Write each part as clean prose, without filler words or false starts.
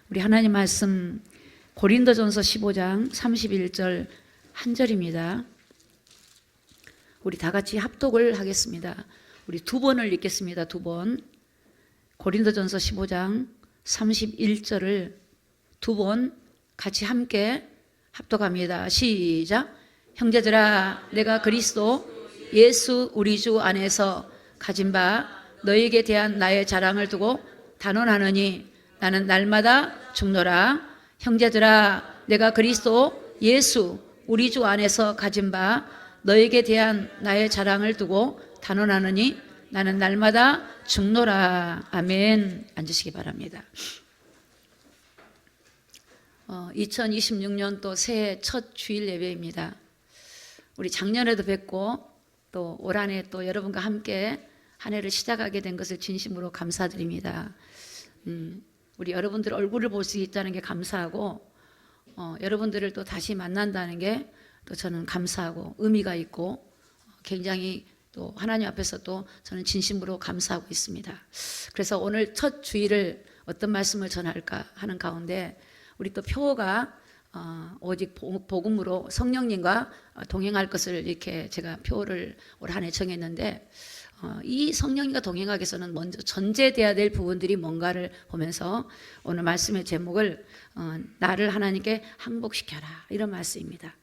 우리 하나님 말씀 고린도전서 15장 31절 한 절입니다. 우리 다 같이 합독을 하겠습니다. 우리 두 번을 읽겠습니다. 두 번. 고린도전서 15장 31절을 두 번 같이 함께 합독합니다. 시작. 형제들아, 내가 그리스도 예수 우리 주 안에서 가진 바 너희에게 대한 나의 자랑을 두고 단언하노니 나는 날마다 죽노라. 형제들아, 내가 그리스도 예수 우리 주 안에서 가진 바 너희에게 대한 나의 자랑을 두고 단언하노니 나는 날마다 죽노라. 아멘. 앉으시기 바랍니다. 2026년도 새해 첫 주일 예배입니다. 우리 작년에도 뵙고 또 올 한 해 또 여러분과 함께 한 해를 시작하게 된 것을 진심으로 감사드립니다. 우리 여러분들 얼굴을 볼 수 있다는 게 감사하고 여러분들을 또 다시 만난다는 게 또 저는 감사하고 의미가 있고 굉장히 또 하나님 앞에서 또 저는 진심으로 감사하고 있습니다. 그래서 오늘 첫 주일을 어떤 말씀을 전할까 하는 가운데 우리 또 표가 오직 복음으로 성령님과 동행할 것을 이렇게 제가 표를 올 한 해 정했는데 이 성령님과 동행하기 위해서는 먼저 전제돼야 될 부분들이 뭔가를 보면서 오늘 말씀의 제목을 나를 하나님께 항복시켜라 이런 말씀입니다.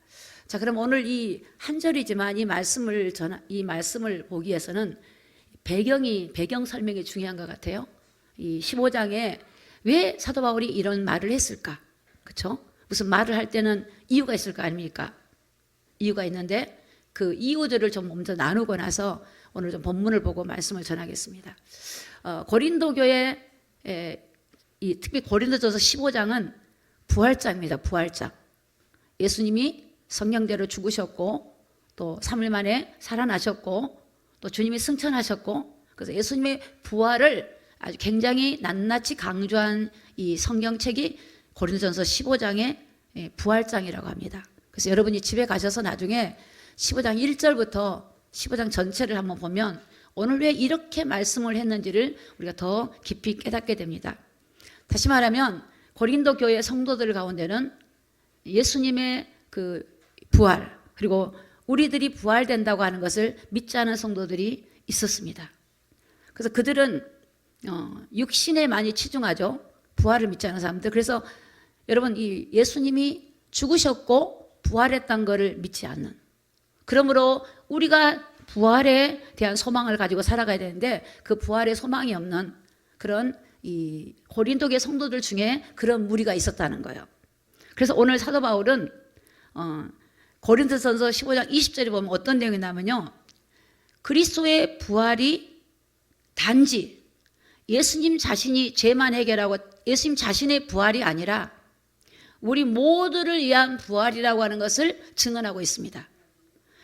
자, 그럼 오늘 이 한 절이지만 이 말씀을 보기 위해서는 배경 설명이 중요한 것 같아요. 이 15장에 왜 사도 바울이 이런 말을 했을까? 그렇죠? 무슨 말을 할 때는 이유가 있을 거 아닙니까? 이유가 있는데 그 이유들을 좀 먼저 나누고 나서 오늘 좀 본문을 보고 말씀을 전하겠습니다. 고린도 교회 특히 고린도전서 15장은 부활장입니다. 부활장. 예수님이 성령대로 죽으셨고 또 3일 만에 살아나셨고 또 주님이 승천하셨고 그래서 예수님의 부활을 아주 굉장히 낱낱이 강조한 이 성경책이 고린도전서 15장의 부활장이라고 합니다. 그래서 여러분이 집에 가셔서 나중에 15장 1절부터 15장 전체를 한번 보면 오늘 왜 이렇게 말씀을 했는지를 우리가 더 깊이 깨닫게 됩니다. 다시 말하면 고린도 교회 성도들 가운데는 예수님의 그 부활 그리고 우리들이 부활된다고 하는 것을 믿지 않은 성도들이 있었습니다. 그래서 그들은 육신에 많이 치중하죠. 부활을 믿지 않은 사람들. 그래서 여러분 이 예수님이 죽으셨고 부활했다는 것을 믿지 않는. 그러므로 우리가 부활에 대한 소망을 가지고 살아가야 되는데 그 부활의 소망이 없는 그런 이 고린도계 성도들 중에 그런 무리가 있었다는 거예요. 그래서 오늘 사도 바울은 고린도전서 15장 20절에 보면 어떤 내용이 나면요. 그리스도의 부활이 단지 예수님 자신이 죄만 해결하고 예수님 자신의 부활이 아니라 우리 모두를 위한 부활이라고 하는 것을 증언하고 있습니다.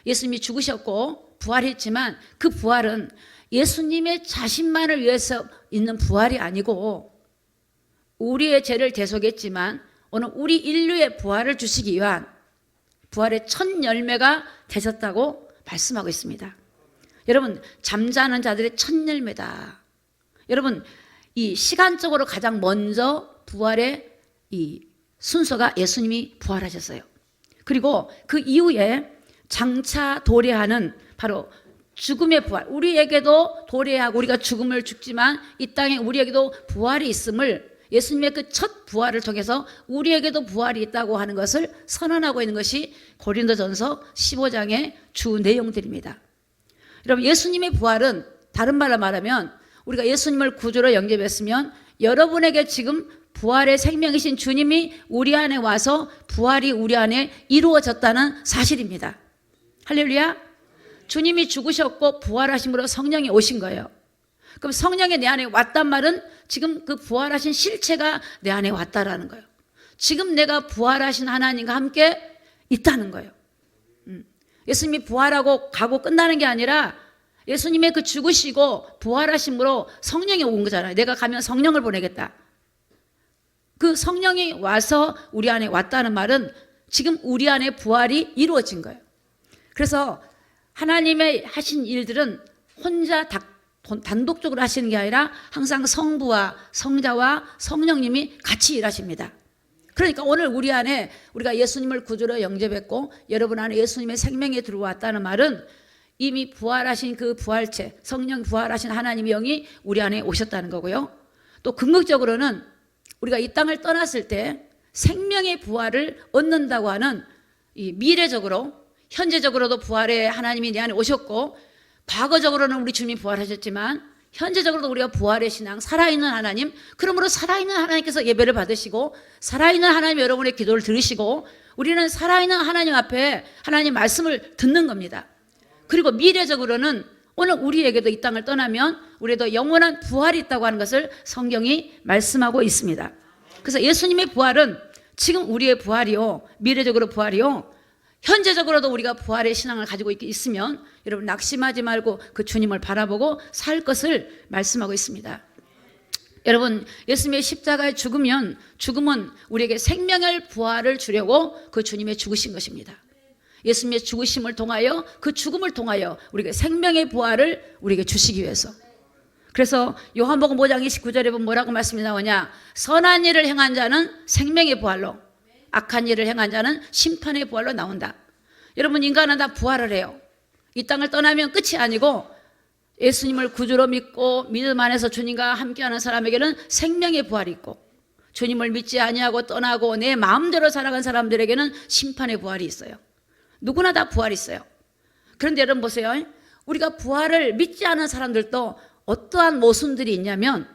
예수님이 죽으셨고 부활했지만 그 부활은 예수님의 자신만을 위해서 있는 부활이 아니고 우리의 죄를 대속했지만 오늘 우리 인류의 부활을 주시기 위한 부활의 첫 열매가 되셨다고 말씀하고 있습니다. 여러분 잠자는 자들의 첫 열매다. 여러분 이 시간적으로 가장 먼저 부활의 이 순서가 예수님이 부활하셨어요. 그리고 그 이후에 장차 도래하는 바로 죽음의 부활. 우리에게도 도래하고 우리가 죽음을 죽지만 이 땅에 우리에게도 부활이 있음을 예수님의 그 첫 부활을 통해서 우리에게도 부활이 있다고 하는 것을 선언하고 있는 것이 고린도전서 15장의 주 내용들입니다. 여러분 예수님의 부활은 다른 말로 말하면 우리가 예수님을 구주로 영접했으면 여러분에게 지금 부활의 생명이신 주님이 우리 안에 와서 부활이 우리 안에 이루어졌다는 사실입니다. 할렐루야. 주님이 죽으셨고 부활하심으로 성령이 오신 거예요. 그럼 성령이 내 안에 왔단 말은 지금 그 부활하신 실체가 내 안에 왔다라는 거예요. 지금 내가 부활하신 하나님과 함께 있다는 거예요. 예수님이 부활하고 가고 끝나는 게 아니라 예수님의 그 죽으시고 부활하심으로 성령이 온 거잖아요. 내가 가면 성령을 보내겠다. 그 성령이 와서 우리 안에 왔다는 말은 지금 우리 안에 부활이 이루어진 거예요. 그래서 하나님의 하신 일들은 혼자 단독적으로 하시는 게 아니라 항상 성부와 성자와 성령님이 같이 일하십니다. 그러니까 오늘 우리 안에 우리가 예수님을 구주로 영접했고 여러분 안에 예수님의 생명이 들어왔다는 말은 이미 부활하신 그 부활체, 성령 부활하신 하나님의 영이 우리 안에 오셨다는 거고요. 또 궁극적으로는 우리가 이 땅을 떠났을 때 생명의 부활을 얻는다고 하는 이 미래적으로, 현재적으로도 부활의 하나님이 내 안에 오셨고, 과거적으로는 우리 주님이 부활하셨지만 현재적으로도 우리가 부활의 신앙, 살아있는 하나님, 그러므로 살아있는 하나님께서 예배를 받으시고 살아있는 하나님 여러분의 기도를 들으시고 우리는 살아있는 하나님 앞에 하나님 말씀을 듣는 겁니다. 그리고 미래적으로는 오늘 우리에게도 이 땅을 떠나면 우리도 영원한 부활이 있다고 하는 것을 성경이 말씀하고 있습니다. 그래서 예수님의 부활은 지금 우리의 부활이요, 미래적으로 부활이요, 현재적으로도 우리가 부활의 신앙을 가지고 있으면 여러분 낙심하지 말고 그 주님을 바라보고 살 것을 말씀하고 있습니다. 여러분 예수님의 십자가에 죽음은 우리에게 생명의 부활을 주려고 그 주님의 죽으신 것입니다. 예수님의 죽으심을 통하여 그 죽음을 통하여 우리에게 생명의 부활을 우리에게 주시기 위해서. 그래서 요한복음 5장 29절에 보면 뭐라고 말씀이 나오냐, 선한 일을 행한 자는 생명의 부활로, 악한 일을 행한 자는 심판의 부활로 나온다. 여러분 인간은 다 부활을 해요. 이 땅을 떠나면 끝이 아니고 예수님을 구주로 믿고 믿음 안에서 주님과 함께하는 사람에게는 생명의 부활이 있고, 주님을 믿지 아니하고 떠나고 내 마음대로 살아간 사람들에게는 심판의 부활이 있어요. 누구나 다 부활이 있어요. 그런데 여러분 보세요. 우리가 부활을 믿지 않은 사람들도 어떠한 모순들이 있냐면,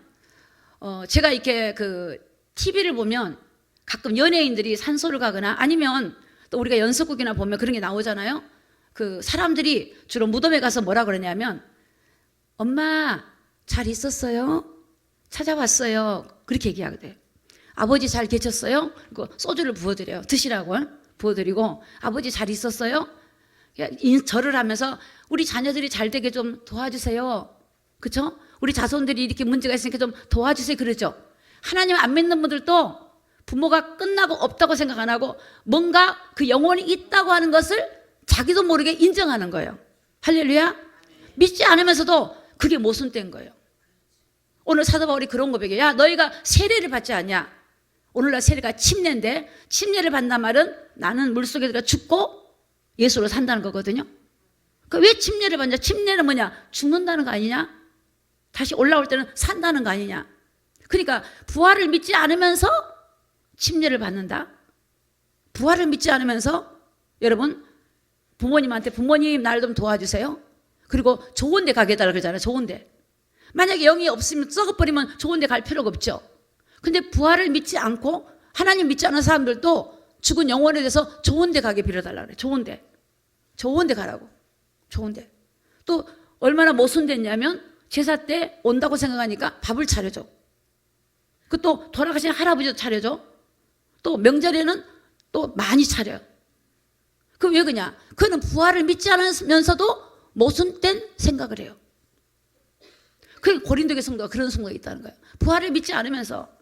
제가 이렇게 그 TV를 보면 가끔 연예인들이 산소를 가거나 아니면 또 우리가 연속극이나 보면 그런 게 나오잖아요. 그 사람들이 주로 무덤에 가서 뭐라 그러냐면, 엄마 잘 있었어요? 찾아왔어요. 그렇게 얘기하거든요. 아버지 잘 계셨어요? 그리고 소주를 부어드려요. 드시라고 부어드리고, 아버지 잘 있었어요? 절을 하면서 우리 자녀들이 잘 되게 좀 도와주세요. 그렇죠? 우리 자손들이 이렇게 문제가 있으니까 좀 도와주세요. 그러죠. 하나님 안 믿는 분들도 부모가 끝나고 없다고 생각 안 하고 뭔가 그 영혼이 있다고 하는 것을 자기도 모르게 인정하는 거예요. 할렐루야. 믿지 않으면서도 그게 모순된 거예요. 오늘 사도 바울이 그런 고백이에요. 야, 너희가 세례를 받지 않냐? 오늘날 세례가 침례인데, 침례를 받는 말은 나는 물속에 들어가 죽고 예수로 산다는 거거든요. 그러니까 왜 침례를 받냐? 침례는 뭐냐? 죽는다는 거 아니냐? 다시 올라올 때는 산다는 거 아니냐? 그러니까 부활을 믿지 않으면서 침례를 받는다. 부활을 믿지 않으면서 여러분 부모님한테 부모님 날 좀 도와주세요. 그리고 좋은 데 가게 해달라 그러잖아요. 좋은 데. 만약에 영이 없으면 썩어버리면 좋은 데 갈 필요가 없죠. 근데 부활을 믿지 않고 하나님 믿지 않은 사람들도 죽은 영혼에 대해서 좋은 데 가게 빌어달라 그래요. 좋은 데. 좋은 데 가라고. 좋은 데. 또 얼마나 모순됐냐면 제사 때 온다고 생각하니까 밥을 차려줘. 그 또 돌아가신 할아버지도 차려줘. 또 명절에는 또 많이 차려요. 그 왜 그러냐? 그는 부활을 믿지 않으면서도 모순된 생각을 해요. 그 고린도교 성도가 그런 성도가 있다는 거예요. 부활을 믿지 않으면서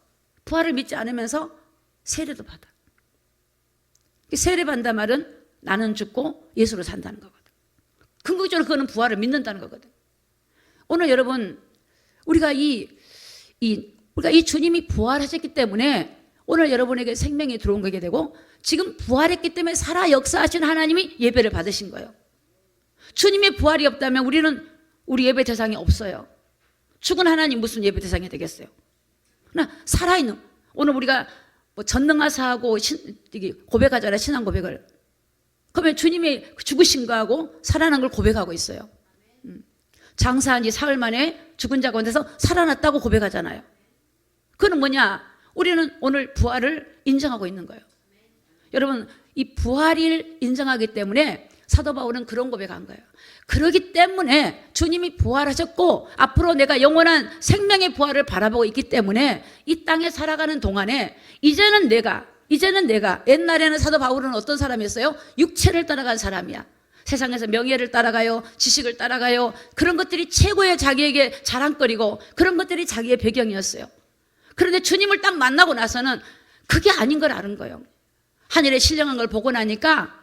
세례도 받아. 세례 받는다 말은 나는 죽고 예수로 산다는 거거든. 궁극적으로 그거는 부활을 믿는다는 거거든. 오늘 여러분 우리가 이 주님이 부활하셨기 때문에 오늘 여러분에게 생명이 들어온 거게 되고, 지금 부활했기 때문에 살아 역사하신 하나님이 예배를 받으신 거예요. 주님의 부활이 없다면 우리 예배 대상이 없어요. 죽은 하나님 무슨 예배 대상이 되겠어요? 그러나 살아있는, 오늘 우리가 뭐 전능하사하고 고백하잖아요. 신앙 고백을. 그러면 주님의 죽으신 거하고 살아난 걸 고백하고 있어요. 장사한 지 사흘 만에 죽은 자 가운데서 살아났다고 고백하잖아요. 그건 뭐냐? 우리는 오늘 부활을 인정하고 있는 거예요. 여러분 이 부활을 인정하기 때문에 사도 바울은 그런 고백한 거예요. 그러기 때문에 주님이 부활하셨고 앞으로 내가 영원한 생명의 부활을 바라보고 있기 때문에 이 땅에 살아가는 동안에 이제는 내가 옛날에는 사도 바울은 어떤 사람이었어요? 육체를 따라간 사람이야. 세상에서 명예를 따라가요, 지식을 따라가요. 그런 것들이 최고의 자기에게 자랑거리고 그런 것들이 자기의 배경이었어요. 그런데 주님을 딱 만나고 나서는 그게 아닌 걸 아는 거예요. 하늘에 신령한 걸 보고 나니까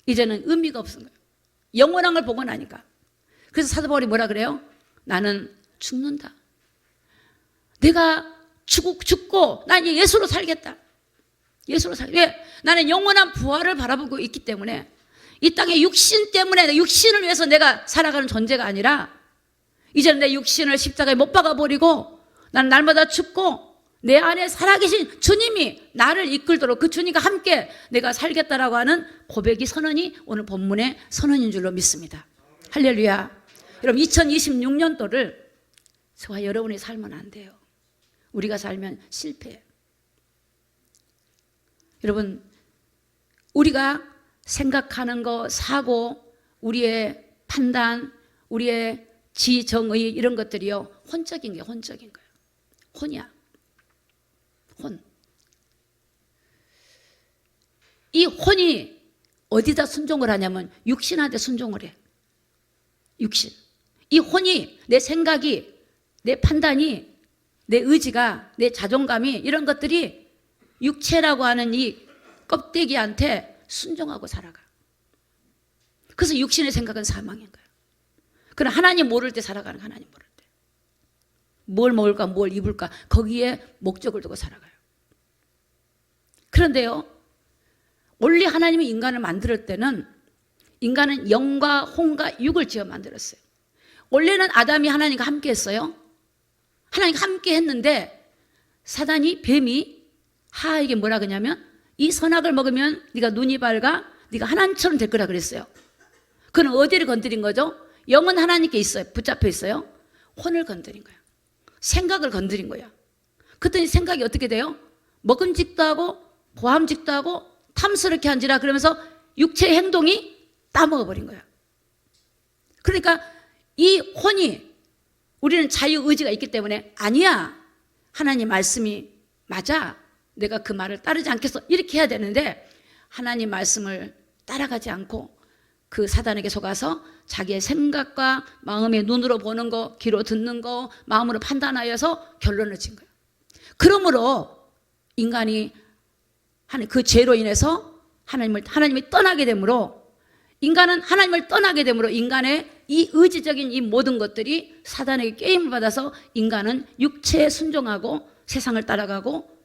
이제는 의미가 없은 거예요. 영원한 걸 보고 나니까. 그래서 사도 바울이 뭐라 그래요? 나는 죽는다. 내가 죽고 난 이제 예수로 살겠다. 예수로 살. 왜? 나는 영원한 부활을 바라보고 있기 때문에 이 땅의 육신 때문에 육신을 위해서 내가 살아가는 존재가 아니라 이제는 내 육신을 십자가에 못 박아버리고 나는 날마다 죽고 내 안에 살아계신 주님이 나를 이끌도록 그 주님과 함께 내가 살겠다라고 하는 고백이 선언이 오늘 본문의 선언인 줄로 믿습니다. 할렐루야. 여러분 2026년도를 저와 여러분이 살면 안 돼요. 우리가 살면 실패해요. 여러분 우리가 생각하는 거, 사고, 우리의 판단, 우리의 지정의 이런 것들이요 혼적인 거예요. 혼적인 거예요. 혼이야. 혼. 이 혼이 어디다 순종을 하냐면 육신한테 순종을 해. 육신. 이 혼이 내 생각이, 내 판단이, 내 의지가, 내 자존감이 이런 것들이 육체라고 하는 이 껍데기한테 순종하고 살아가. 그래서 육신의 생각은 사망인 거예요. 그러나 하나님 모를 때 살아가는 하나님 모를 때. 뭘 먹을까 뭘 입을까 거기에 목적을 두고 살아가요. 그런데요 원래 하나님이 인간을 만들 때는 인간은 영과 혼과 육을 지어 만들었어요. 원래는 아담이 하나님과 함께 했어요. 하나님과 함께 했는데 사단이 뱀이 하에게 뭐라 그러냐면 이 선악을 먹으면 네가 눈이 밝아 네가 하나님처럼 될 거라 그랬어요. 그는 어디를 건드린 거죠? 영은 하나님께 있어요. 붙잡혀 있어요. 혼을 건드린 거야. 생각을 건드린 거야. 그랬더니 생각이 어떻게 돼요? 먹음직도 하고 고함직도 하고 탐스럽게 한지라 그러면서 육체의 행동이 따먹어버린 거야. 그러니까 이 혼이 우리는 자유의지가 있기 때문에 아니야 하나님 말씀이 맞아 내가 그 말을 따르지 않겠어 이렇게 해야 되는데 하나님 말씀을 따라가지 않고 그 사단에게 속아서 자기의 생각과 마음의 눈으로 보는 거, 귀로 듣는 거, 마음으로 판단하여서 결론을 진 거예요. 그러므로 인간이 그 죄로 인해서 하나님이 떠나게 되므로 인간은 하나님을 떠나게 되므로 인간의 이 의지적인 이 모든 것들이 사단에게 게임을 받아서 인간은 육체에 순종하고 세상을 따라가고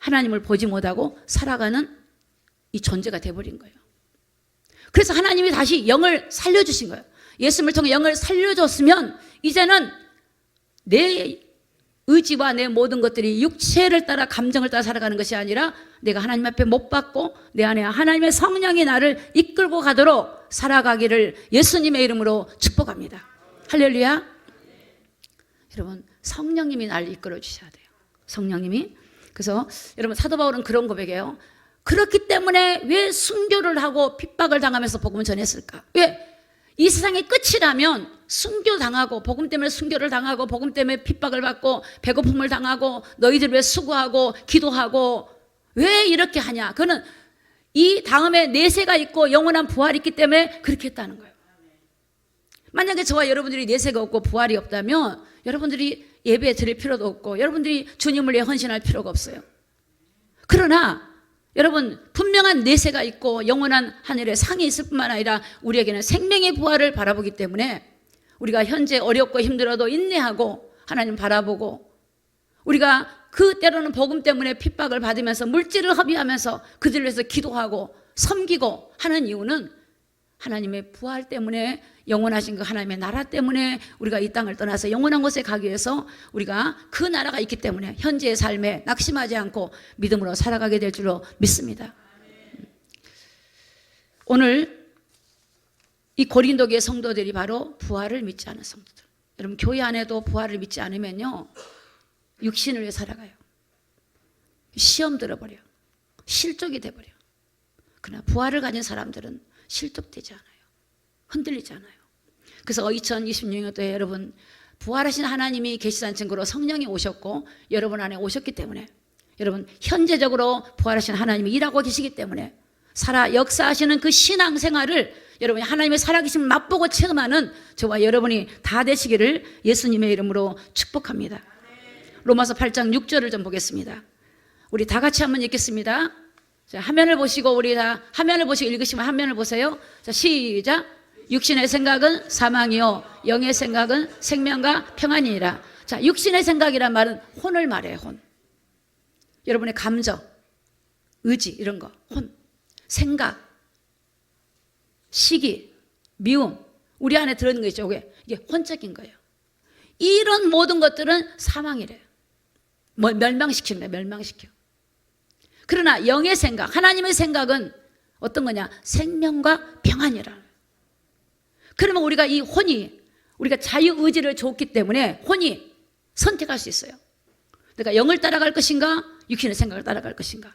하나님을 보지 못하고 살아가는 이 존재가 되어버린 거예요. 그래서 하나님이 다시 영을 살려주신 거예요. 예수님을 통해 영을 살려줬으면 이제는 내 의지와 내 모든 것들이 육체를 따라 감정을 따라 살아가는 것이 아니라 내가 하나님 앞에 못 받고 내 안에 하나님의 성령이 나를 이끌고 가도록 살아가기를 예수님의 이름으로 축복합니다. 할렐루야. 여러분 성령님이 나를 이끌어 주셔야 돼요. 성령님이. 그래서 여러분 사도 바울은 그런 고백이에요. 그렇기 때문에 왜 순교를 하고 핍박을 당하면서 복음을 전했을까? 왜? 이 세상의 끝이라면 순교당하고 복음 때문에 순교를 당하고 복음 때문에 핍박을 받고 배고픔을 당하고 너희들 왜 수고하고 기도하고 왜 이렇게 하냐? 그는 이 다음에 내세가 있고 영원한 부활이 있기 때문에 그렇게 했다는 거예요. 만약에 저와 여러분들이 내세가 없고 부활이 없다면 여러분들이 예배 드릴 필요도 없고 여러분들이 주님을 위해 헌신할 필요가 없어요. 그러나 여러분 분명한 내세가 있고 영원한 하늘에 상이 있을 뿐만 아니라 우리에게는 생명의 부활을 바라보기 때문에 우리가 현재 어렵고 힘들어도 인내하고 하나님 바라보고 우리가 그 때로는 복음 때문에 핍박을 받으면서 물질을 허비하면서 그들을 위해서 기도하고 섬기고 하는 이유는 하나님의 부활 때문에 영원하신 그 하나님의 나라 때문에 우리가 이 땅을 떠나서 영원한 곳에 가기 위해서 우리가 그 나라가 있기 때문에 현재의 삶에 낙심하지 않고 믿음으로 살아가게 될 줄로 믿습니다. 오늘 이 고린도 교회 성도들이 바로 부활을 믿지 않은 성도들. 여러분 교회 안에도 부활을 믿지 않으면요 육신을 위해 살아가요. 시험 들어버려요. 실족이 돼버려요. 그러나 부활을 가진 사람들은 실족되지 않아요. 흔들리지 않아요. 그래서 2026년도에 여러분 부활하신 하나님이 계시다는 증거로 성령이 오셨고 여러분 안에 오셨기 때문에 여러분 현재적으로 부활하신 하나님이 일하고 계시기 때문에 역사하시는 그 신앙생활을 여러분이 하나님의 살아계심을 맛보고 체험하는 저와 여러분이 다 되시기를 예수님의 이름으로 축복합니다. 로마서 8장 6절을 좀 보겠습니다. 우리 다 같이 한번 읽겠습니다. 자, 화면을 보시고 우리 다 화면을 보시고 읽으시면 화면을 보세요. 자, 시작. 육신의 생각은 사망이요 영의 생각은 생명과 평안이니라. 자, 육신의 생각이란 말은 혼을 말해요. 혼. 여러분의 감정, 의지 이런 거, 혼, 생각, 시기, 미움, 우리 안에 들어있는 거 있죠. 이게 혼적인 거예요. 이런 모든 것들은 사망이래요. 멸망시키는 거예요. 멸망시켜. 그러나 영의 생각, 하나님의 생각은 어떤 거냐? 생명과 평안이라. 그러면 우리가 이 혼이, 우리가 자유의지를 줬기 때문에 혼이 선택할 수 있어요. 내가 영을 따라갈 것인가, 육신의 생각을 따라갈 것인가.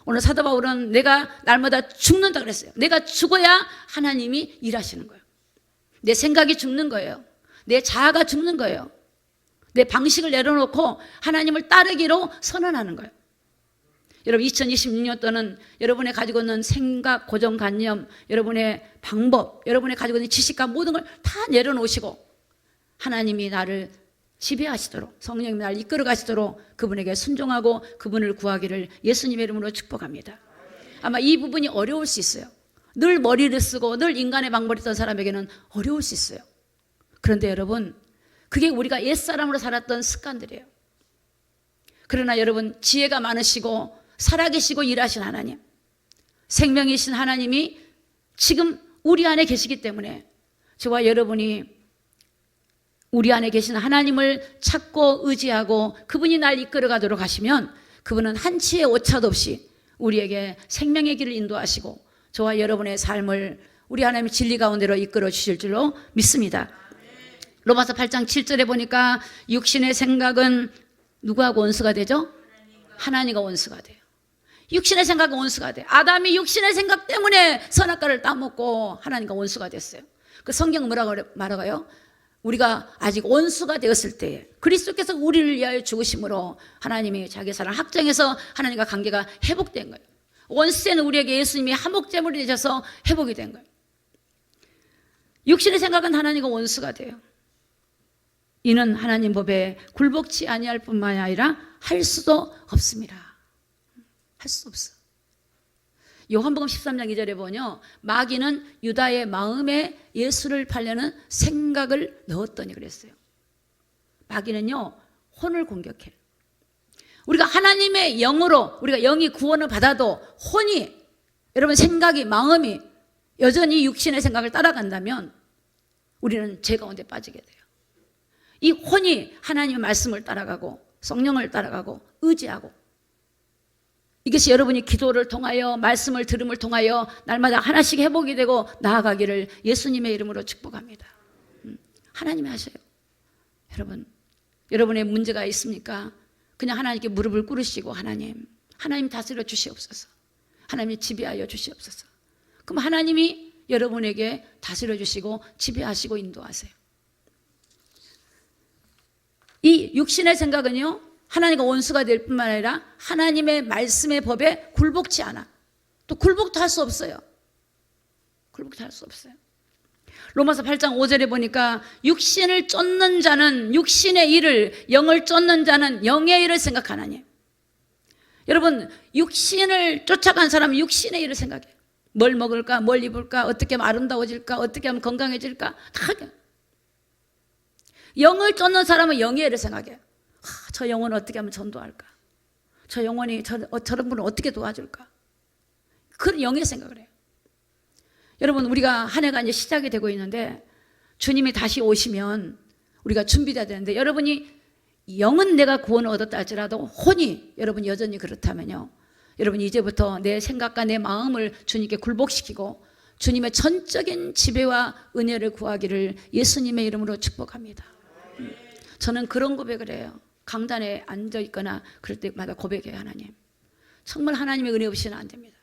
오늘 사도 바울은 내가 날마다 죽는다 그랬어요. 내가 죽어야 하나님이 일하시는 거예요. 내 생각이 죽는 거예요. 내 자아가 죽는 거예요. 내 방식을 내려놓고 하나님을 따르기로 선언하는 거예요. 여러분 2026년도는 여러분의 가지고 있는 생각, 고정관념, 여러분의 방법, 여러분의 가지고 있는 지식과 모든 걸 다 내려놓으시고 하나님이 나를 지배하시도록, 성령님이 나를 이끌어 가시도록 그분에게 순종하고 그분을 구하기를 예수님의 이름으로 축복합니다. 아마 이 부분이 어려울 수 있어요. 늘 머리를 쓰고 늘 인간의 방법을 했던 사람에게는 어려울 수 있어요. 그런데 여러분, 그게 우리가 옛사람으로 살았던 습관들이에요. 그러나 여러분, 지혜가 많으시고 살아계시고 일하신 하나님, 생명이신 하나님이 지금 우리 안에 계시기 때문에 저와 여러분이 우리 안에 계신 하나님을 찾고 의지하고 그분이 날 이끌어 가도록 하시면 그분은 한치의 오차도 없이 우리에게 생명의 길을 인도하시고 저와 여러분의 삶을 우리 하나님의 진리 가운데로 이끌어 주실 줄로 믿습니다. 로마서 8장 7절에 보니까 육신의 생각은 누구하고 원수가 되죠? 하나님과 원수가 돼요. 육신의 생각은 원수가 돼요. 아담이 육신의 생각 때문에 선악과를 따먹고 하나님과 원수가 됐어요. 그 성경 뭐라고 말하가요? 우리가 아직 원수가 되었을 때에 그리스도께서 우리를 위하여 죽으심으로 하나님이 자기 사랑 확정해서 하나님과 관계가 회복된 거예요. 원수에는 우리에게 예수님이 화목제물이 되셔서 회복이 된 거예요. 육신의 생각은 하나님과 원수가 돼요. 이는 하나님 법에 굴복치 아니할 뿐만 아니라 할 수도 없습니다. 할 수 없어. 요한복음 13장 2절에 보면요, 마귀는 유다의 마음에 예수를 팔려는 생각을 넣었더니 그랬어요. 마귀는요, 혼을 공격해. 우리가 하나님의 영으로 우리가 영이 구원을 받아도 혼이, 여러분 생각이, 마음이 여전히 육신의 생각을 따라간다면 우리는 죄 가운데 빠지게 돼요. 이 혼이 하나님의 말씀을 따라가고 성령을 따라가고 의지하고, 이것이 여러분이 기도를 통하여 말씀을 들음을 통하여 날마다 하나씩 회복이 되고 나아가기를 예수님의 이름으로 축복합니다. 하나님이 하셔요. 여러분, 여러분의 문제가 있습니까? 그냥 하나님께 무릎을 꿇으시고 하나님 다스려 주시옵소서. 하나님이 지배하여 주시옵소서. 그럼 하나님이 여러분에게 다스려 주시고 지배하시고 인도하세요. 이 육신의 생각은요, 하나님과 원수가 될 뿐만 아니라 하나님의 말씀의 법에 굴복치 않아. 또 굴복도 할 수 없어요. 굴복도 할 수 없어요. 로마서 8장 5절에 보니까 육신을 쫓는 자는 육신의 일을, 영을 쫓는 자는 영의 일을 생각하나니. 여러분, 육신을 쫓아간 사람은 육신의 일을 생각해요. 뭘 먹을까, 뭘 입을까, 어떻게 하면 아름다워질까, 어떻게 하면 건강해질까, 다 하게. 영을 쫓는 사람은 영의 일을 생각해요. 저 영혼을 어떻게 하면 전도할까? 저 영혼이 저런 분을 어떻게 도와줄까? 그런 영의 생각을 해요. 여러분, 우리가 한 해가 이제 시작이 되고 있는데 주님이 다시 오시면 우리가 준비돼야 되는데, 여러분이 영은 내가 구원을 얻었다 할지라도 혼이 여러분 여전히 그렇다면요, 여러분이 이제부터 내 생각과 내 마음을 주님께 굴복시키고 주님의 전적인 지배와 은혜를 구하기를 예수님의 이름으로 축복합니다. 저는 그런 고백을 해요. 강단에 앉아 있거나 그럴 때마다 고백해요. 하나님, 정말 하나님의 은혜 없이는 안 됩니다.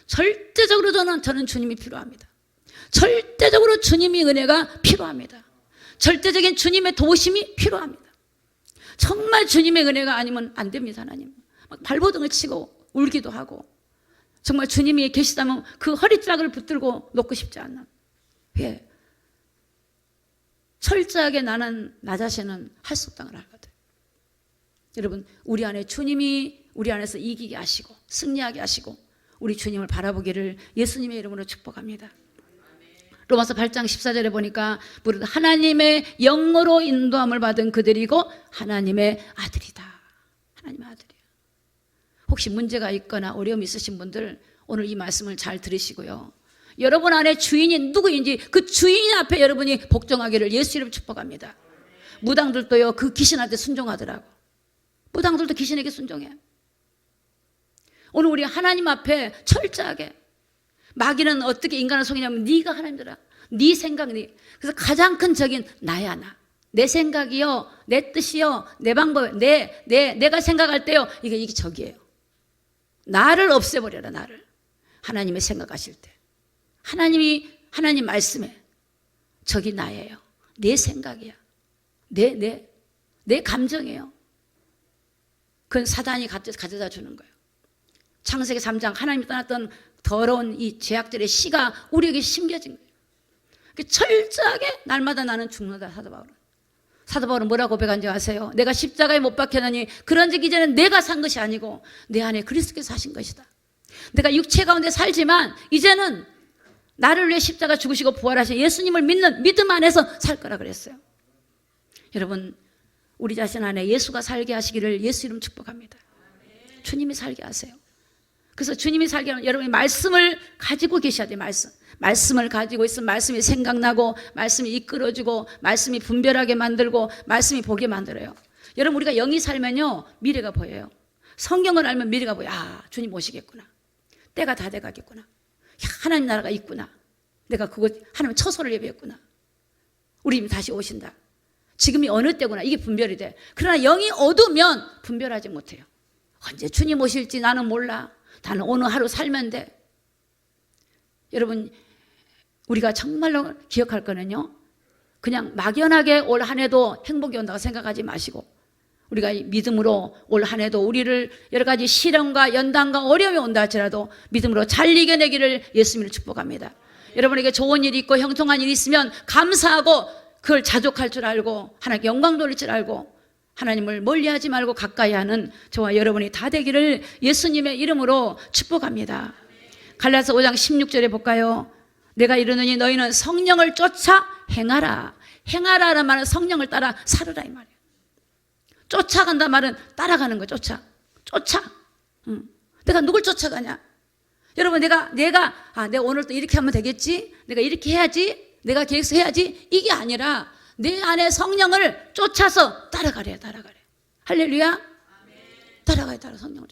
절대적으로 저는 주님이 필요합니다. 절대적으로 주님의 은혜가 필요합니다. 절대적인 주님의 도우심이 필요합니다. 정말 주님의 은혜가 아니면 안 됩니다. 하나님, 막 발버둥을 치고 울기도 하고, 정말 주님이 계시다면 그 허리띠락을 붙들고 놓고 싶지 않나. 왜? 철저하게 나는 나 자신은 할 수 없다는 걸 알거든. 여러분, 우리 안에 주님이 우리 안에서 이기게 하시고 승리하게 하시고 우리 주님을 바라보기를 예수님의 이름으로 축복합니다. 로마서 8장 14절에 보니까 무릇 하나님의 영으로 인도함을 받은 그들이고 하나님의 아들이다. 하나님의 아들이야. 혹시 문제가 있거나 어려움이 있으신 분들 오늘 이 말씀을 잘 들으시고요. 여러분 안에 주인이 누구인지 그 주인 앞에 여러분이 복종하기를 예수 이름 축복합니다. 무당들도요, 그 귀신한테 순종하더라고. 무당들도 귀신에게 순종해. 오늘 우리 하나님 앞에 철저하게. 마귀는 어떻게 인간을 속이냐면 네가 하나님들아, 네 생각, 그래서 가장 큰 적인 나야 나. 내 생각이요, 내 뜻이요, 내 방법, 내가 생각할 때요, 이게 적이에요. 나를 없애버려라. 나를. 하나님의 생각하실 때 하나님 말씀에 적이 나예요. 내 생각이야. 내 감정이에요. 그건 사단이 가져다 주는 거예요. 창세기 3장 하나님이 떠났던 더러운 이 죄악들의 씨가 우리에게 심겨진 거예요. 철저하게 날마다 나는 죽는다. 사도 바울은 뭐라고 고백한지 아세요? 내가 십자가에 못 박혔느니 그런즉 이제는 내가 산 것이 아니고 내 안에 그리스도께서 사신 것이다. 내가 육체 가운데 살지만 이제는 나를 위해 십자가 죽으시고 부활하신 예수님을 믿는 믿음 안에서 살 거라 그랬어요. 여러분, 우리 자신 안에 예수가 살게 하시기를 예수 이름 축복합니다. 주님이 살게 하세요. 그래서 주님이 살게 하면 여러분이 말씀을 가지고 계셔야 돼요. 말씀을 가지고 있으면 말씀이 생각나고 말씀이 이끌어주고 말씀이 분별하게 만들고 말씀이 보게 만들어요. 여러분, 우리가 영이 살면요 미래가 보여요. 성경을 알면 미래가 보여요. 아, 주님 오시겠구나. 때가 다 돼가겠구나. 야, 하나님 나라가 있구나. 내가 그거 하나님 처소를 예배했구나. 우리 이미 다시 오신다. 지금이 어느 때구나. 이게 분별이 돼. 그러나 영이 어두면 분별하지 못해요. 언제 주님 오실지 나는 몰라. 나는 오늘 하루 살면 돼. 여러분, 우리가 정말로 기억할 거는요, 그냥 막연하게 올 한 해도 행복이 온다고 생각하지 마시고 우리가 믿음으로 올 한 해도 우리를 여러 가지 시련과 연단과 어려움이 온다 할지라도 믿음으로 잘 이겨내기를 예수님을 축복합니다. 여러분에게 좋은 일이 있고 형통한 일이 있으면 감사하고 그걸 자족할 줄 알고 하나님께 영광 돌릴 줄 알고 하나님을 멀리하지 말고 가까이 하는 저와 여러분이 다 되기를 예수님의 이름으로 축복합니다. 갈라디아서 5장 16절에 볼까요? 내가 이르노니 너희는 성령을 쫓아 행하라. 행하라라는 말은 성령을 따라 살으라 이 말이에요. 쫓아간다 말은 따라가는 거예요. 쫓아. 내가 누굴 쫓아가냐? 여러분, 내가 오늘 또 이렇게 하면 되겠지? 내가 이렇게 해야지? 내가 계획해야지? 이게 아니라 내 안에 성령을 쫓아서 따라가래. 할렐루야. 따라가야 따라. 성령을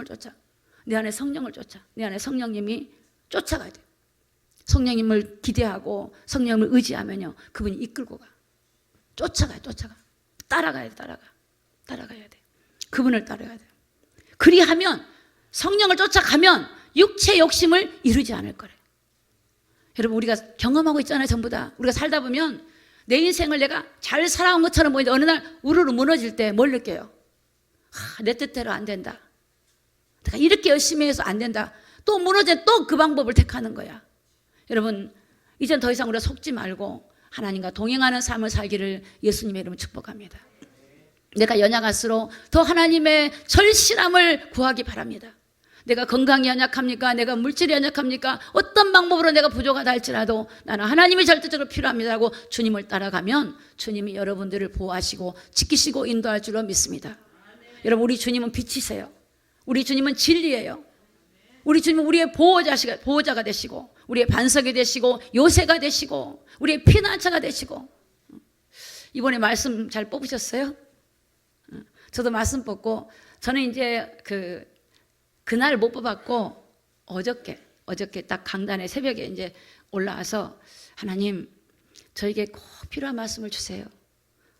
쫓아. 내 안에 성령을 쫓아. 내 안에 성령님이 쫓아가야 돼. 성령님을 기대하고 성령님을 의지하면요, 그분이 이끌고 가. 쫓아가. 따라가야 돼. 그분을 따라가야 돼. 그리하면 성령을 쫓아가면 육체 욕심을 이루지 않을 거래. 여러분, 우리가 경험하고 있잖아요. 전부 다. 우리가 살다 보면 내 인생을 내가 잘 살아온 것처럼 보이는데 어느 날 우르르 무너질 때 뭘 느껴요? 내 뜻대로 안 된다. 내가 이렇게 열심히 해서 안 된다. 또 무너져 또 그 방법을 택하는 거야. 여러분, 이젠 더 이상 우리가 속지 말고 하나님과 동행하는 삶을 살기를 예수님의 이름으로 축복합니다. 내가 연약할수록 더 하나님의 절실함을 구하기 바랍니다. 내가 건강이 연약합니까? 내가 물질이 연약합니까? 어떤 방법으로 내가 부족하다 할지라도 나는 하나님이 절대적으로 필요합니다 하고 주님을 따라가면 주님이 여러분들을 보호하시고 지키시고 인도할 줄로 믿습니다. 여러분, 우리 주님은 빛이세요. 우리 주님은 진리예요. 우리 주님은 우리의 보호자가 되시고 우리의 반석이 되시고 요새가 되시고 우리의 피난처가 되시고. 이번에 말씀 잘 뽑으셨어요? 저도 말씀 뽑고 저는 이제 그날 못 뽑았고 어저께 딱 강단에 새벽에 이제 올라와서 하나님, 저에게 꼭 필요한 말씀을 주세요.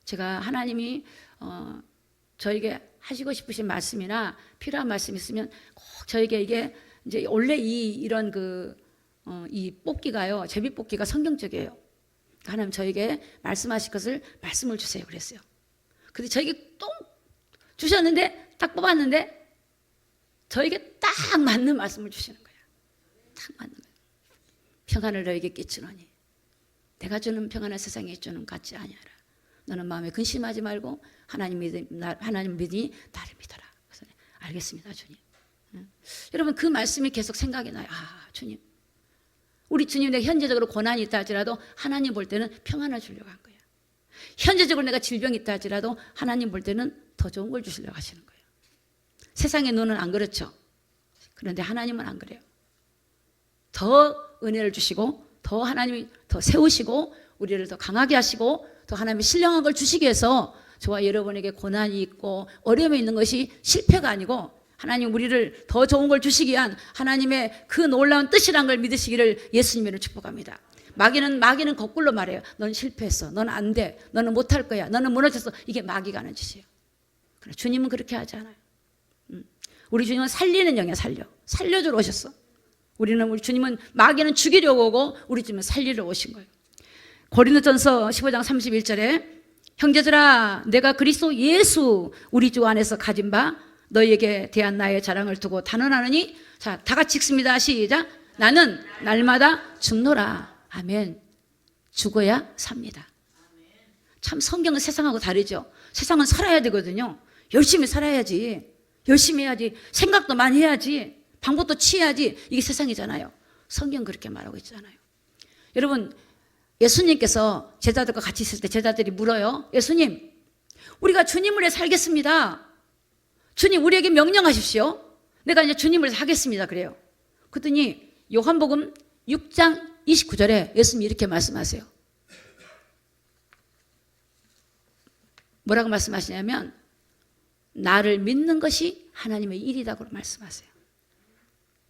제가 하나님이 저에게 하시고 싶으신 말씀이나 필요한 말씀 있으면 꼭 저에게 이게 이제 원래 이런 이 뽑기가요, 제비 뽑기가 성경적이에요. 하나님, 저에게 말씀하실 것을 말씀을 주세요 그랬어요. 근데 저에게 또 주셨는데 딱 뽑았는데 저에게 딱 맞는 말씀을 주시는 거예요. 딱 맞는 거예요. 평안을 너에게 끼치노니 내가 주는 평안을 세상에 주는 같지 아니하라. 너는 마음에 근심하지 말고 하나님 믿으니 나를 믿어라. 그래서 알겠습니다, 주님. 여러분, 그 말씀이 계속 생각이 나요. 아, 주님, 우리 주님 내가 현재적으로 고난이 있다 할지라도 하나님 볼 때는 평안을 주려고 한 거예요. 현재적으로 내가 질병이 있다 할지라도 하나님 볼 때는 더 좋은 걸 주시려고 하시는 거예요. 세상의 눈은 안 그렇죠. 그런데 하나님은 안 그래요. 더 은혜를 주시고 더 하나님이 더 세우시고 우리를 더 강하게 하시고 더 하나님의 신령한 걸 주시기 위해서 저와 여러분에게 고난이 있고 어려움이 있는 것이 실패가 아니고 하나님 우리를 더 좋은 걸 주시기 위한 하나님의 그 놀라운 뜻이란 걸 믿으시기를 예수님으로 축복합니다. 마귀는 거꾸로 말해요. 넌 실패했어. 넌 안 돼. 너는 못할 거야. 너는 무너졌어. 이게 마귀가 하는 짓이에요. 그래, 주님은 그렇게 하지 않아요. 우리 주님은 살리는 영이야. 살려주러 오셨어. 우리 주님은 마귀는 죽이려고 오고 우리 주님은 살리러 오신 거예요. 고린도전서 15장 31절에 형제들아 내가 그리스도 예수 우리 주 안에서 가진 바 너희에게 대한 나의 자랑을 두고 단언하느니 자, 다 같이 읽습니다. 시작. 나는 날마다 죽노라. 아멘. 죽어야 삽니다. 참 성경은 세상하고 다르죠. 세상은 살아야 되거든요. 열심히 살아야지. 열심히 해야지. 생각도 많이 해야지. 방법도 취해야지. 이게 세상이잖아요. 성경 그렇게 말하고 있잖아요. 여러분 예수님께서 제자들과 같이 있을 때 제자들이 물어요. 예수님 우리가 주님을 위해 살겠습니다. 주님 우리에게 명령하십시오. 내가 이제 주님을 위해 하겠습니다. 그래요. 그랬더니 요한복음 6장 29절에 예수님이 이렇게 말씀하세요. 뭐라고 말씀하시냐면 나를 믿는 것이 하나님의 일이라고 말씀하세요.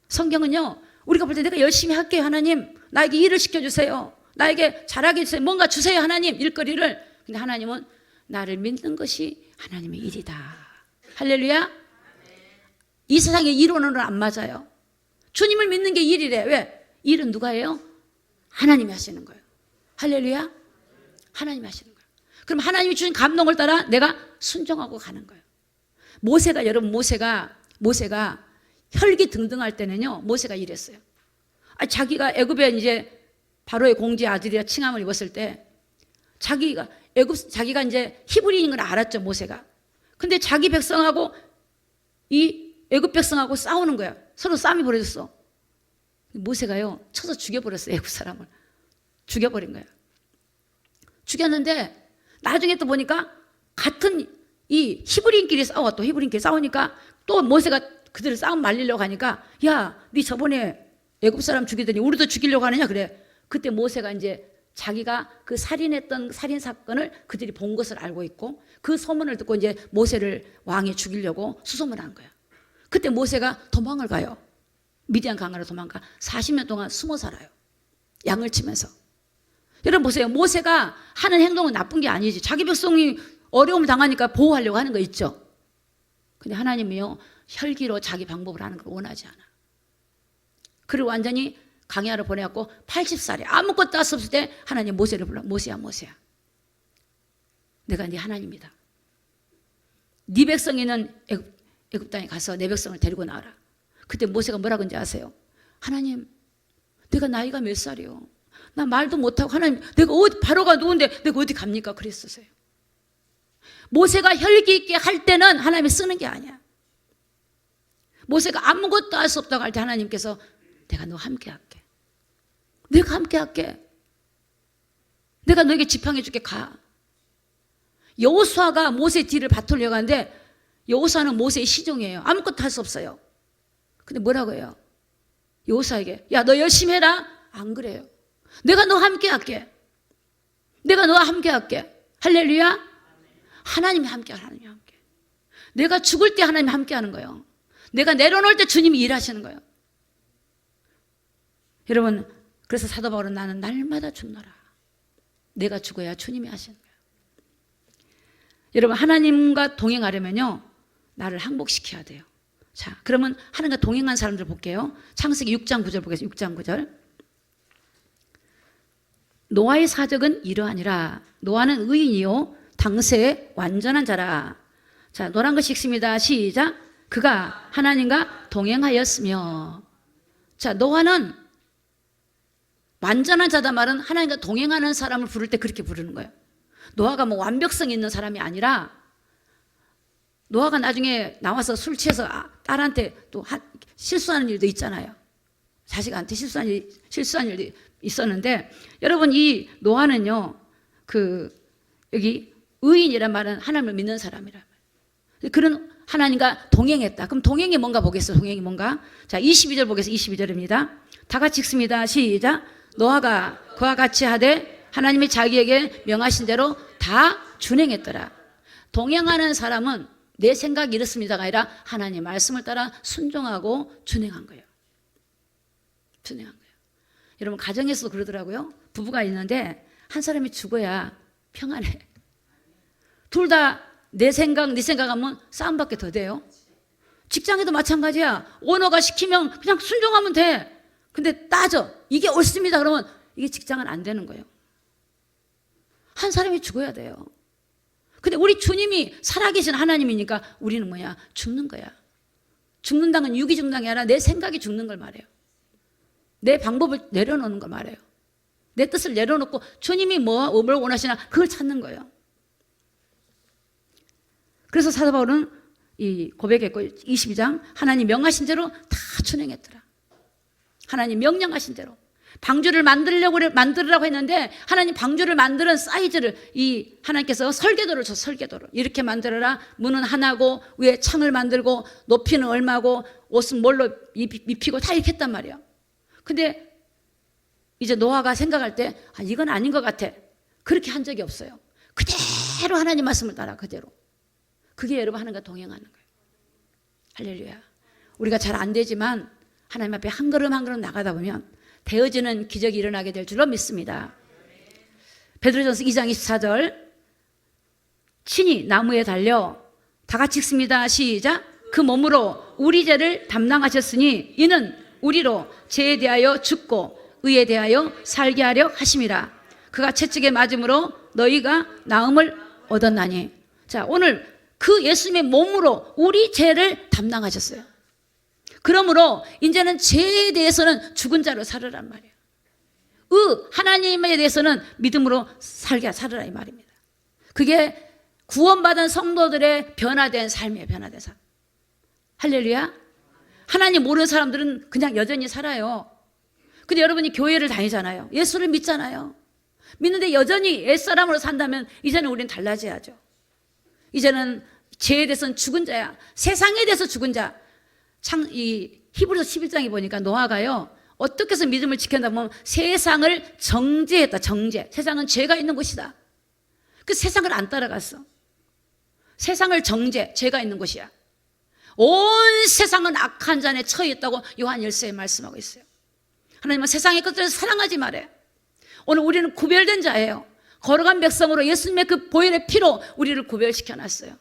성경은요 우리가 볼 때 내가 열심히 할게요. 하나님 나에게 일을 시켜주세요. 나에게 잘하게 해주세요. 뭔가 주세요. 하나님 일거리를. 근데 하나님은 나를 믿는 것이 하나님의 일이다. 할렐루야. 이 세상의 이론으로는 안 맞아요. 주님을 믿는 게 일이래. 왜? 일은 누가 해요? 하나님이 하시는 거예요. 할렐루야. 하나님이 하시는 거예요. 그럼 하나님이 주신 감동을 따라 내가 순종하고 가는 거예요. 모세가 여러분 모세가 혈기등등할 때는요 모세가 이랬어요. 자기가 애굽에 이제 바로의 공주의 아들이라 칭함을 입었을 때 자기가 이제 히브리인인 걸 알았죠 모세가. 근데 자기 백성하고 이 애굽 백성하고 싸우는 거야. 서로 싸움이 벌어졌어. 모세가요 쳐서 죽여버렸어요. 애굽 사람을 죽여버린 거야. 죽였는데 나중에 또 보니까 같은 이 히브리인끼리 싸우니까 또 모세가 그들을 싸움 말리려고 하니까 야, 네 저번에 애굽 사람 죽이더니 우리도 죽이려고 하느냐 그래. 그때 모세가 이제 자기가 그 살인했던 살인 사건을 그들이 본 것을 알고 있고 그 소문을 듣고 이제 모세를 왕이 죽이려고 수소문을 한 거야. 그때 모세가 도망을 가요. 미디안 강으로 도망가 40년 동안 숨어 살아요. 양을 치면서. 여러분 보세요. 모세가 하는 행동은 나쁜 게 아니지. 자기 백성이 어려움을 당하니까 보호하려고 하는 거 있죠. 근데 하나님이요 혈기로 자기 방법을 하는 걸 원하지 않아. 그를 완전히 강야로 보내갖고 80살에 아무것도 할 수 없을 때 하나님 모세를 불러. 모세야 내가 네 하나님이다. 네 백성이 있는 애굽 땅에 가서 내 백성을 데리고 나와라. 그때 모세가 뭐라고 하는지 아세요? 하나님 내가 나이가 몇 살이요? 나 말도 못하고 하나님 내가 바로가 누군데 내가 어디 갑니까? 그랬었어요. 모세가 혈기 있게 할 때는 하나님이 쓰는 게 아니야. 모세가 아무것도 할 수 없다고 할 때 하나님께서 내가 너와 함께 할게. 내가 함께 할게. 내가 너에게 지팡이 줄게. 가. 여호수아가 모세 뒤를 바꾸려고 하는데 여호수아는 모세의 시종이에요. 아무것도 할 수 없어요. 근데 뭐라고 해요? 여호수아에게 야, 너 열심히 해라. 안 그래요. 내가 너와 함께 할게. 내가 너와 함께 할게. 할렐루야. 하나님이 함께 하나님이 함께. 내가 죽을 때 하나님이 함께 하는 거예요. 내가 내려놓을 때 주님이 일하시는 거예요. 여러분 그래서 사도 바울은 나는 날마다 죽노라. 내가 죽어야 주님이 하시는 거예요. 여러분 하나님과 동행하려면요 나를 항복시켜야 돼요. 자, 그러면 하나님과 동행한 사람들 볼게요. 창세기 6장 9절 보겠습니다. 6장 9절. 노아의 사적은 이러하니라. 노아는 의인이요 당세의 완전한 자라. 자, 노란 거 읽습니다. 시작. 그가 하나님과 동행하였으며. 자, 노아는 완전한 자다 말은 하나님과 동행하는 사람을 부를 때 그렇게 부르는 거예요. 노아가 뭐 완벽성 있는 사람이 아니라 노아가 나중에 나와서 술 취해서 딸한테 또 실수하는 일도 있잖아요. 자식한테 실수한 일이 있었는데, 여러분 이 노아는요, 여기 의인이란 말은 하나님을 믿는 사람이란 말이에요. 그런 하나님과 동행했다. 그럼 동행이 뭔가 보겠어요. 동행이 뭔가. 자, 22절 보겠습니다. 22절입니다. 다 같이 읽습니다. 시작. 노아가 그와 같이 하되 하나님이 자기에게 명하신 대로 다 준행했더라. 동행하는 사람은 내 생각이 이렇습니다가 아니라 하나님 말씀을 따라 순종하고 준행한 거예요. 준행한 거예요. 여러분 가정에서도 그러더라고요. 부부가 있는데 한 사람이 죽어야 평안해. 둘 다 내 생각, 네 생각하면 싸움밖에 더 돼요. 직장에도 마찬가지야. 오너가 시키면 그냥 순종하면 돼. 근데 따져. 이게 옳습니다. 그러면 이게 직장은 안 되는 거예요. 한 사람이 죽어야 돼요. 근데 우리 주님이 살아계신 하나님이니까 우리는 뭐야? 죽는 거야. 죽는다는 건 육이 죽는 게 아니라 내 생각이 죽는 걸 말해요. 내 방법을 내려놓는 걸 말해요. 내 뜻을 내려놓고 주님이 뭘 원하시나 그걸 찾는 거예요. 그래서 사도 바울은 이 고백했고 22장 하나님 명하신 대로 다 준행했더라. 하나님 명령하신 대로. 방주를 만들으라고 했는데 하나님 방주를 만드는 사이즈를 이 하나님께서 설계도를 줘. 설계도를 이렇게 만들어라. 문은 하나고 위에 창을 만들고 높이는 얼마고 옷은 뭘로 입히고 다 이렇게 했단 말이야. 근데 이제 노아가 생각할 때 이건 아닌 것 같아. 그렇게 한 적이 없어요. 그대로 하나님 말씀을 따라 그대로. 그게 여러분 하나님과 동행하는 거예요. 할렐루야. 우리가 잘 안 되지만 하나님 앞에 한 걸음 한 걸음 나가다 보면 되어지는 기적이 일어나게 될 줄로 믿습니다. 베드로전서 2장 24절 친히 나무에 달려 다 같이 읽습니다. 시작. 그 몸으로 우리 죄를 담당하셨으니 이는 우리로 죄에 대하여 죽고 의에 대하여 살게 하려 하심이라. 그가 채찍에 맞음으로 너희가 나음을 얻었나니. 자, 오늘 그 예수님의 몸으로 우리 죄를 담당하셨어요. 그러므로 이제는 죄에 대해서는 죽은 자로 살으란 말이에요. 하나님에 대해서는 믿음으로 살으라 이 말입니다. 그게 구원받은 성도들의 변화된 삶이에요. 변화된 삶. 할렐루야. 하나님 모르는 사람들은 그냥 여전히 살아요. 근데 여러분이 교회를 다니잖아요. 예수를 믿잖아요. 믿는데 여전히 옛사람으로 산다면 이제는 우리는 달라져야죠. 이제는 죄에 대해서는 죽은 자야. 세상에 대해서 죽은 자. 히브리서 11장에 보니까 노아가요. 어떻게 해서 믿음을 지켰나 보면 세상을 정죄했다. 정죄. 세상은 죄가 있는 곳이다. 그 세상을 안 따라갔어. 세상을 정죄. 죄가 있는 곳이야. 온 세상은 악한 잔에 처해 있다고 요한 1서에 말씀하고 있어요. 하나님은 세상의 것들을 사랑하지 말아요. 오늘 우리는 구별된 자예요. 거룩한 백성으로 예수님의 그 보혈의 피로 우리를 구별시켜놨어요.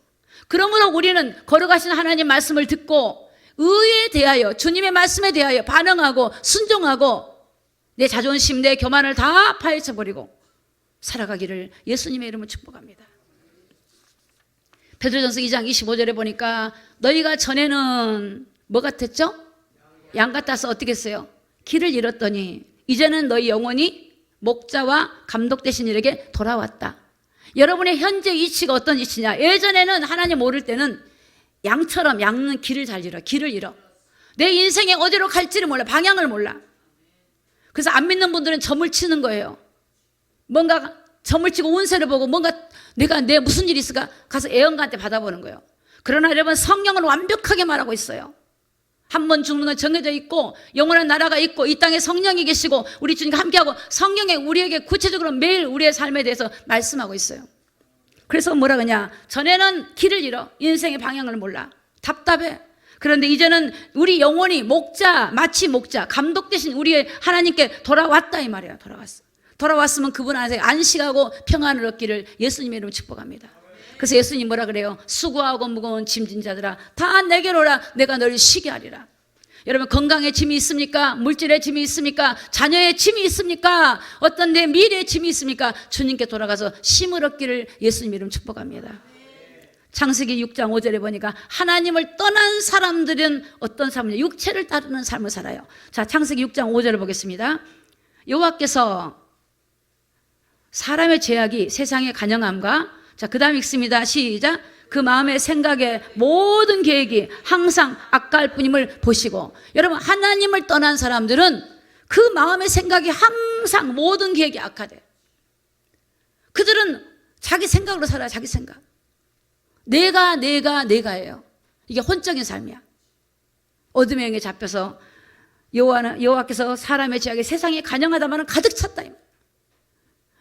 그러므로 우리는 거룩하신 하나님 말씀을 듣고 의에 대하여 주님의 말씀에 대하여 반응하고 순종하고 내 자존심 내 교만을 다 파헤쳐버리고 살아가기를 예수님의 이름으로 축복합니다. 베드로전서 2장 25절에 보니까 너희가 전에는 뭐 같았죠? 양 같아서 어떻게 했어요? 길을 잃었더니 이제는 너희 영혼이 목자와 감독 되신 이에게 돌아왔다. 여러분의 현재 위치가 어떤 위치냐? 예전에는 하나님 모를 때는 양처럼 양은 길을 잘 잃어. 길을 잃어. 내 인생에 어디로 갈지를 몰라. 방향을 몰라. 그래서 안 믿는 분들은 점을 치는 거예요. 뭔가 점을 치고 운세를 보고 뭔가 내 무슨 일이 있을까 가서 애언가한테 받아보는 거예요. 그러나 여러분 성경은 완벽하게 말하고 있어요. 한 번 죽는 건 정해져 있고 영원한 나라가 있고 이 땅에 성령이 계시고 우리 주님과 함께하고 성경에 우리에게 구체적으로 매일 우리의 삶에 대해서 말씀하고 있어요. 그래서 뭐라 그러냐? 전에는 길을 잃어. 인생의 방향을 몰라. 답답해. 그런데 이제는 우리 영혼이 마치 목자, 감독 대신 우리의 하나님께 돌아왔다 이 말이에요. 돌아왔으면 그분 안에서 안식하고 평안을 얻기를 예수님의 이름으로 축복합니다. 그래서 예수님 뭐라 그래요? 수고하고 무거운 짐진 자들아 다 내게로 오라. 내가 너를 쉬게 하리라. 여러분 건강에 짐이 있습니까? 물질에 짐이 있습니까? 자녀의 짐이 있습니까? 어떤 내 미래의 짐이 있습니까? 주님께 돌아가서 쉼을 얻기를 예수님 이름 축복합니다. 창세기 6장 5절에 보니까 하나님을 떠난 사람들은 어떤 삶이냐? 육체를 따르는 삶을 살아요. 자, 창세기 6장 5절을 보겠습니다. 여호와께서 사람의 죄악이 세상의 간영함과 자, 그 다음 읽습니다. 시작. 그 마음의 생각에 모든 계획이 항상 악할 뿐임을 보시고, 여러분 하나님을 떠난 사람들은 그 마음의 생각이 항상 모든 계획이 악하대. 그들은 자기 생각으로 살아요. 자기 생각. 내가예요. 이게 혼적인 삶이야. 어둠의 영에 잡혀서 여호와께서 사람의 죄악이 세상에 간영하다마는 가득 찼다.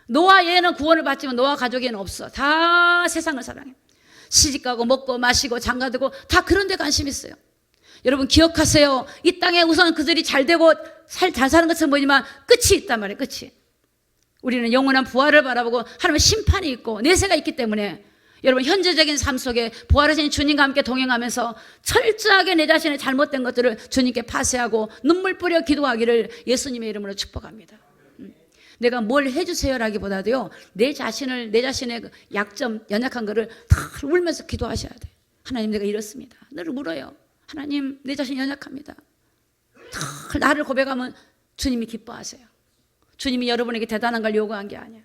노아 얘는 구원을 받지만 노아 가족에는 없어. 다 세상을 사랑해. 시집가고 먹고 마시고 장가들고 다 그런 데 관심 있어요. 여러분 기억하세요. 이 땅에 우선 그들이 잘 되고 잘 사는 것은 보이지만 끝이 있단 말이에요. 끝이. 우리는 영원한 부활을 바라보고 하나님의 심판이 있고 내세가 있기 때문에 여러분 현재적인 삶 속에 부활하신 주님과 함께 동행하면서 철저하게 내 자신의 잘못된 것들을 주님께 파쇄하고 눈물 뿌려 기도하기를 예수님의 이름으로 축복합니다. 내가 뭘 해주세요라기보다도요, 내 자신의 그 약점, 연약한 거를 다 울면서 기도하셔야 돼. 하나님, 내가 이렇습니다. 늘 물어요. 하나님, 내 자신 연약합니다. 다 나를 고백하면 주님이 기뻐하세요. 주님이 여러분에게 대단한 걸 요구한 게 아니야.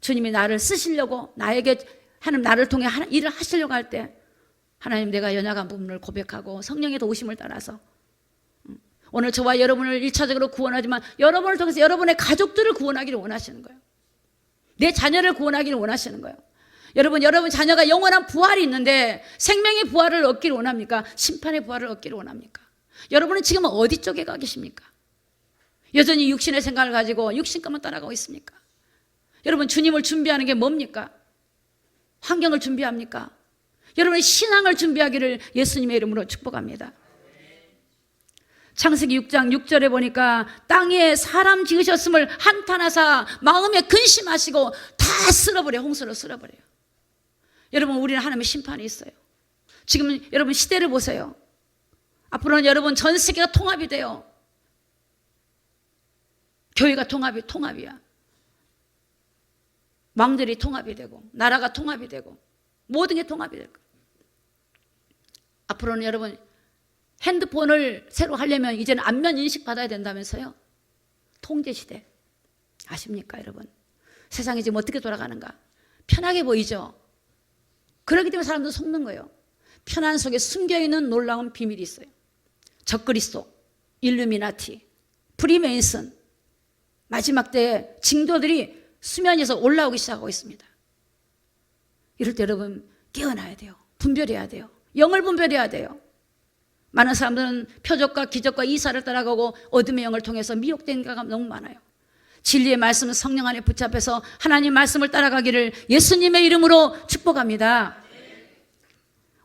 주님이 나를 쓰시려고, 하나님 나를 통해 일을 하시려고 할 때 하나님, 내가 연약한 부분을 고백하고 성령의 도우심을 따라서 오늘 저와 여러분을 1차적으로 구원하지만 여러분을 통해서 여러분의 가족들을 구원하기를 원하시는 거예요. 내 자녀를 구원하기를 원하시는 거예요. 여러분 자녀가 영원한 부활이 있는데 생명의 부활을 얻기를 원합니까? 심판의 부활을 얻기를 원합니까? 여러분은 지금 어디 쪽에 가 계십니까? 여전히 육신의 생각을 가지고 육신것만 따라가고 있습니까? 여러분 주님을 준비하는 게 뭡니까? 환경을 준비합니까? 여러분의 신앙을 준비하기를 예수님의 이름으로 축복합니다. 창세기 6장 6절에 보니까 땅에 사람 지으셨음을 한탄하사 마음에 근심하시고 다 쓸어버려요. 홍수로 쓸어버려요. 여러분 우리는 하나님의 심판이 있어요. 지금 여러분 시대를 보세요. 앞으로는 여러분 전 세계가 통합이 돼요. 교회가 통합이야. 왕들이 통합이 되고 나라가 통합이 되고 모든 게 통합이 될 거예요. 앞으로는 여러분 핸드폰을 새로 하려면 이제는 안면 인식 받아야 된다면서요. 통제시대. 아십니까 여러분? 세상이 지금 어떻게 돌아가는가? 편하게 보이죠? 그렇기 때문에 사람들은 속는 거예요. 편안 속에 숨겨있는 놀라운 비밀이 있어요. 적그리스도, 일루미나티, 프리메이슨, 마지막 때에 징도들이 수면에서 올라오기 시작하고 있습니다. 이럴 때 여러분 깨어나야 돼요. 분별해야 돼요. 영을 분별해야 돼요. 많은 사람들은 표적과 기적과 이사를 따라가고 어둠의 영을 통해서 미혹된 자가 너무 많아요. 진리의 말씀은 성령 안에 붙잡혀서 하나님 말씀을 따라가기를 예수님의 이름으로 축복합니다.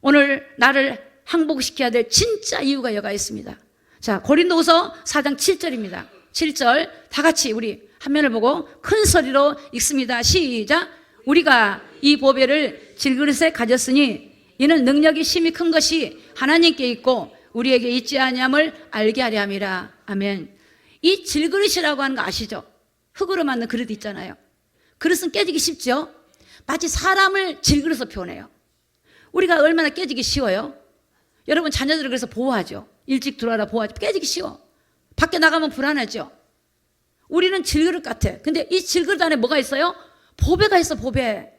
오늘 나를 항복시켜야 될 진짜 이유가 여가 있습니다. 자, 고린도후서 4장 7절입니다. 7절 다 같이 우리 화면을 보고 큰 소리로 읽습니다. 시작. 우리가 이 보배를 질그릇에 가졌으니 이는 능력이 심히 큰 것이 하나님께 있고 우리에게 있지 아니함을 알게 하려 함이라. 아멘. 이 질그릇이라고 하는 거 아시죠? 흙으로 만든 그릇 있잖아요. 그릇은 깨지기 쉽죠? 마치 사람을 질그릇으로 표현해요. 우리가 얼마나 깨지기 쉬워요? 여러분 자녀들을 그래서 보호하죠. 일찍 들어와라 보호하죠. 깨지기 쉬워. 밖에 나가면 불안하죠. 우리는 질그릇 같아. 근데 이 질그릇 안에 뭐가 있어요? 보배가 있어. 보배.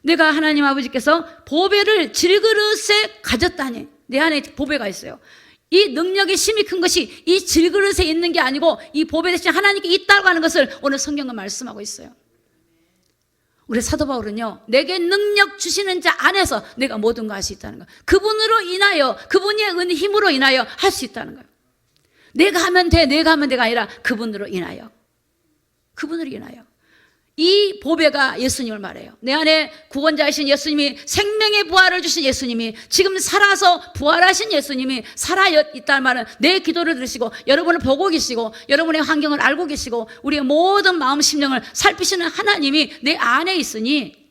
내가 하나님 아버지께서 보배를 질그릇에 가졌다니 내 안에 보배가 있어요. 이 능력이 심히 큰 것이 이 질그릇에 있는 게 아니고 이 보배 대신 하나님께 있다고 하는 것을 오늘 성경은 말씀하고 있어요. 우리 사도 바울은요, 내게 능력 주시는 자 안에서 내가 모든 거 할 수 있다는 거예요. 그분으로 인하여, 그분의 힘으로 인하여 할 수 있다는 거예요. 내가 하면 돼가 아니라 그분으로 인하여. 그분으로 인하여. 이 보배가 예수님을 말해요. 내 안에 구원자이신 예수님이, 생명의 부활을 주신 예수님이, 지금 살아서 부활하신 예수님이 살아있다는 말은 내 기도를 들으시고 여러분을 보고 계시고 여러분의 환경을 알고 계시고 우리의 모든 마음 심령을 살피시는 하나님이 내 안에 있으니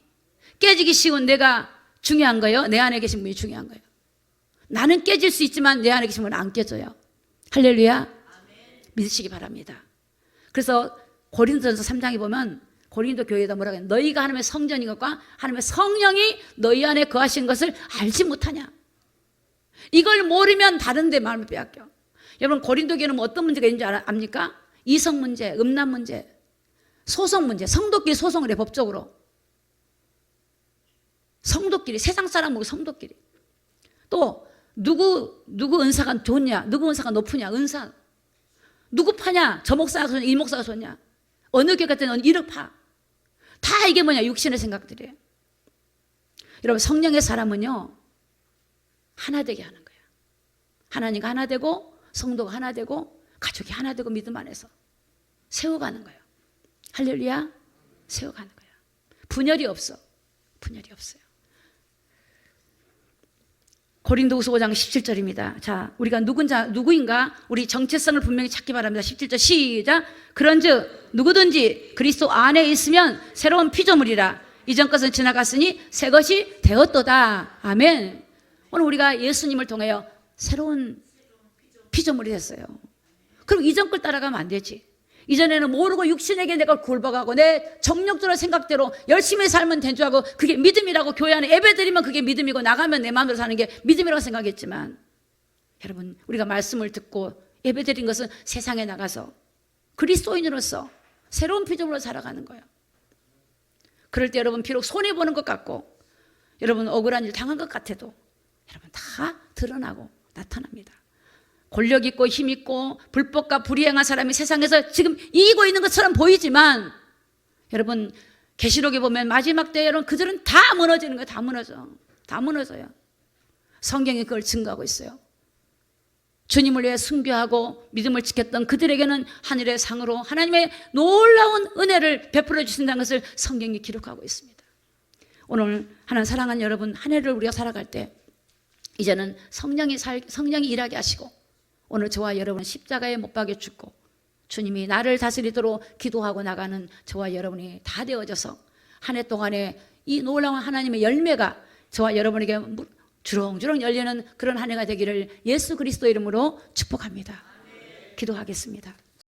깨지기 쉬운 내가 중요한 거예요. 내 안에 계신 분이 중요한 거예요. 나는 깨질 수 있지만 내 안에 계신 분은 안 깨져요. 할렐루야. 믿으시기 바랍니다. 그래서 고린도전서 3장에 보면 고린도 교회에다 뭐라고 해요? 너희가 하나님의 성전인 것과 하나님의 성령이 너희 안에 거하신 것을 알지 못하냐? 이걸 모르면 다른 데 마음을 빼앗겨. 여러분 고린도 교회는 뭐 어떤 문제가 있는지 압니까? 이성 문제, 음란 문제, 소송 문제, 성도끼리 소송을 해 법적으로. 성도끼리, 세상 사람 모르고 성도끼리. 또 누구 은사가 좋냐, 누구 은사가 높으냐, 은사. 누구 파냐, 저 목사가 좋냐, 이 목사가 좋냐, 어느 교회 같은 이력 파. 다 이게 뭐냐, 육신의 생각들이에요. 여러분, 성령의 사람은요, 하나 되게 하는 거예요. 하나님과 하나 되고, 성도가 하나 되고, 가족이 하나 되고, 믿음 안에서 세워가는 거예요. 할렐루야. 세워가는 거예요. 분열이 없어. 분열이 없어요. 고린도후서 5장 17절입니다. 자, 우리가 누구인가 우리 정체성을 분명히 찾기 바랍니다. 17절 시작. 그런즉 누구든지 그리스도 안에 있으면 새로운 피조물이라. 이전 것은 지나갔으니 새 것이 되었도다. 아멘. 오늘 우리가 예수님을 통하여 새로운 피조물이 됐어요. 그럼 이전 걸 따라가면 안 되지. 이전에는 모르고 육신에게 내가 굴복하고 내 정력적으로 생각대로 열심히 살면 된 줄 알고 그게 믿음이라고 교회 안에 예배드리면 그게 믿음이고 나가면 내 마음대로 사는 게 믿음이라고 생각했지만, 여러분, 우리가 말씀을 듣고 예배드린 것은 세상에 나가서 그리스도인으로서 새로운 피조물로 살아가는 거예요. 그럴 때 여러분 비록 손해보는 것 같고 여러분 억울한 일 당한 것 같아도 여러분 다 드러나고 나타납니다. 권력 있고 힘 있고 불법과 불이행한 사람이 세상에서 지금 이기고 있는 것처럼 보이지만, 여러분 계시록에 보면 마지막 때에 여러분 그들은 다 무너지는 거예요. 다 무너져. 다 무너져요. 성경이 그걸 증거하고 있어요. 주님을 위해 순교하고 믿음을 지켰던 그들에게는 하늘의 상으로 하나님의 놀라운 은혜를 베풀어 주신다는 것을 성경이 기록하고 있습니다. 오늘 하나님 사랑하는 여러분, 한 해를 우리가 살아갈 때 이제는 성령이 일하게 하시고, 오늘 저와 여러분은 십자가에 못 박여 죽고 주님이 나를 다스리도록 기도하고 나가는 저와 여러분이 다 되어져서 한 해 동안에 이 놀라운 하나님의 열매가 저와 여러분에게 주렁주렁 열리는 그런 한 해가 되기를 예수 그리스도 이름으로 축복합니다. 기도하겠습니다.